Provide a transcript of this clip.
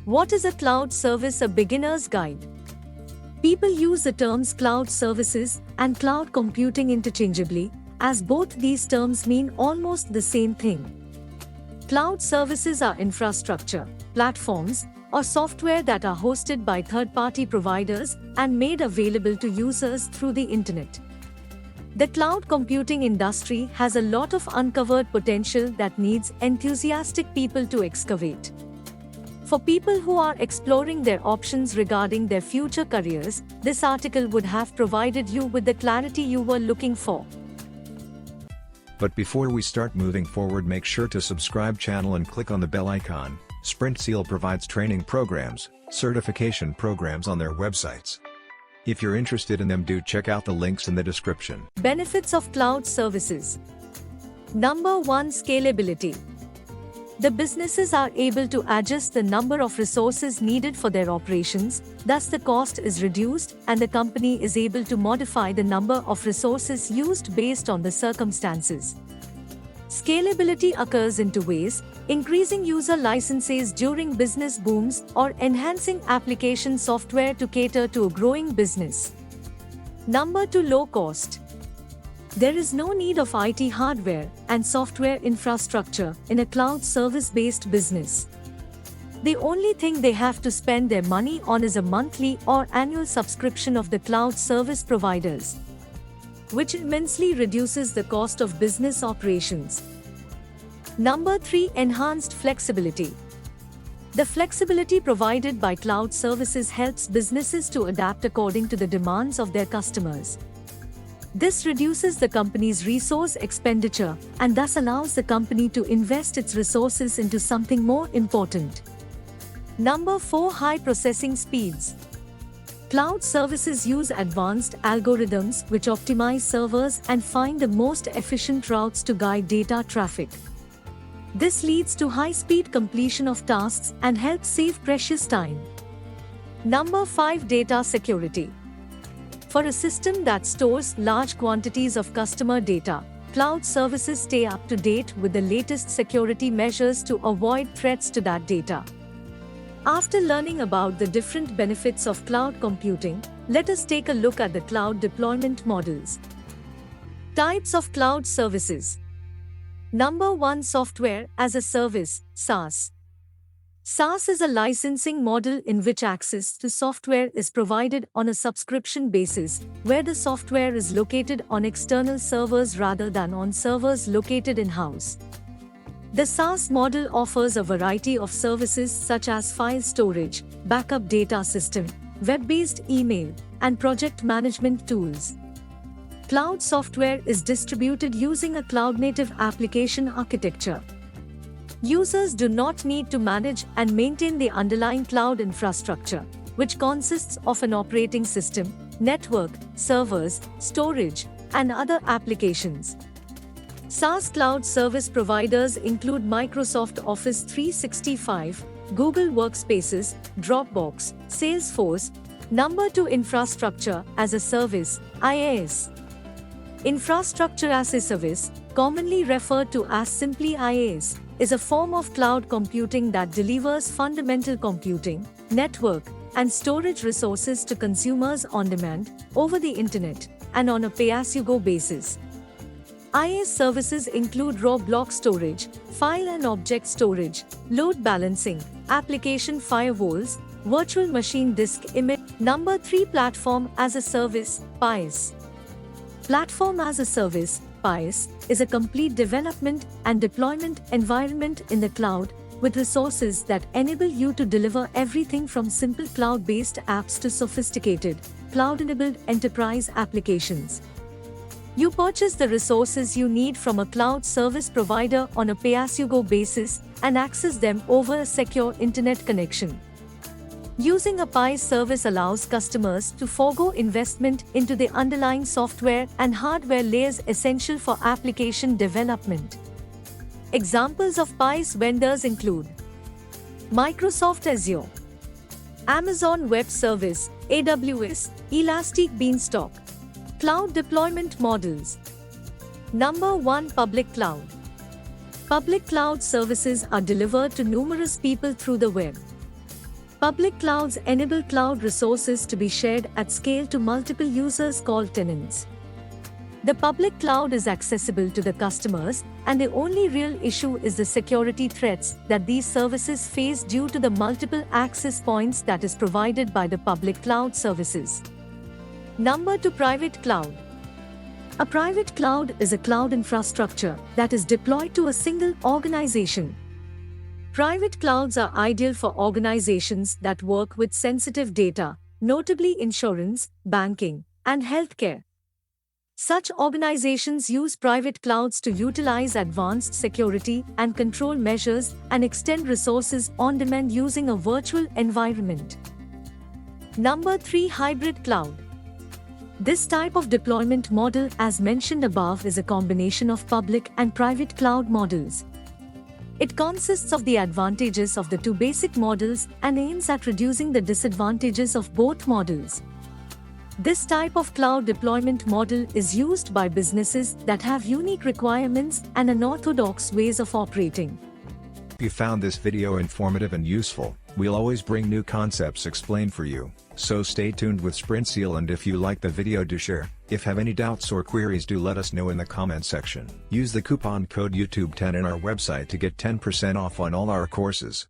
What is a cloud service? A beginner's guide. People use the terms cloud services and cloud computing interchangeably, as both these terms mean almost the same thing. Cloud services are infrastructure, platforms, or software that are hosted by third-party providers and made available to users through the internet. The cloud computing industry has a lot of uncovered potential that needs enthusiastic people to excavate. For people who are exploring their options regarding their future careers, this article would have provided you with the clarity you were looking for. But before we start moving forward, make sure to subscribe channel and click on the bell icon. Sprintzeal provides training programs, certification programs on their websites. If you're interested in them, do check out the links in the description. Benefits of cloud services. Number 1. Scalability. The businesses are able to adjust the number of resources needed for their operations, thus the cost is reduced and the company is able to modify the number of resources used based on the circumstances. Scalability occurs in two ways: increasing user licenses during business booms or enhancing application software to cater to a growing business. Number 2. Low cost. There is no need of IT hardware and software infrastructure in a cloud service-based business. The only thing they have to spend their money on is a monthly or annual subscription of the cloud service providers, which immensely reduces the cost of business operations. Number 3. Enhanced flexibility. The flexibility provided by cloud services helps businesses to adapt according to the demands of their customers. This reduces the company's resource expenditure and thus allows the company to invest its resources into something more important. Number 4. High processing speeds. Cloud services use advanced algorithms which optimize servers and find the most efficient routes to guide data traffic. This leads to high-speed completion of tasks and helps save precious time. Number 5. Data security. For a system that stores large quantities of customer data, cloud services stay up to date with the latest security measures to avoid threats to that data. After learning about the different benefits of cloud computing, let us take a look at the cloud deployment models. Types of cloud services. Number 1. Software as a service, SaaS. SaaS is a licensing model in which access to software is provided on a subscription basis, where the software is located on external servers rather than on servers located in-house. The SaaS model offers a variety of services such as file storage, backup data system, web-based email, and project management tools. Cloud software is distributed using a cloud-native application architecture. Users do not need to manage and maintain the underlying cloud infrastructure, which consists of an operating system, network, servers, storage, and other applications. SaaS cloud service providers include Microsoft Office 365, Google Workspaces, Dropbox, Salesforce. Number 2. Infrastructure as a service, IaaS. Infrastructure as a service, commonly referred to as simply IaaS, is a form of cloud computing that delivers fundamental computing, network, and storage resources to consumers on demand, over the internet, and on a pay-as-you-go basis. IaaS services include raw block storage, file and object storage, load balancing, application firewalls, virtual machine disk image. Number 3. Platform as a service, PaaS. Platform as a service, PaaS, is a complete development and deployment environment in the cloud, with resources that enable you to deliver everything from simple cloud-based apps to sophisticated, cloud-enabled enterprise applications. You purchase the resources you need from a cloud service provider on a pay-as-you-go basis and access them over a secure internet connection. Using a PaaS service allows customers to forego investment into the underlying software and hardware layers essential for application development. Examples of PaaS vendors include Microsoft Azure, Amazon Web Service, AWS, Elastic Beanstalk. Cloud deployment models. Number 1. Public cloud. Public cloud services are delivered to numerous people through the web. Public clouds enable cloud resources to be shared at scale to multiple users called tenants. The public cloud is accessible to the customers, and the only real issue is the security threats that these services face due to the multiple access points that is provided by the public cloud services. Number 2, private cloud. A private cloud is a cloud infrastructure that is deployed to a single organization. Private clouds are ideal for organizations that work with sensitive data, notably insurance, banking, and healthcare. Such organizations use private clouds to utilize advanced security and control measures and extend resources on demand using a virtual environment. Number 3, hybrid cloud. This type of deployment model, as mentioned above, is a combination of public and private cloud models. It consists of the advantages of the two basic models and aims at reducing the disadvantages of both models. This type of cloud deployment model is used by businesses that have unique requirements and unorthodox ways of operating. If you found this video informative and useful, we'll always bring new concepts explained for you, so stay tuned with Sprintzeal, and if you like the video, do share. If have any doubts or queries, do let us know in the comment section. Use the coupon code YouTube10 in our website to get 10% off on all our courses.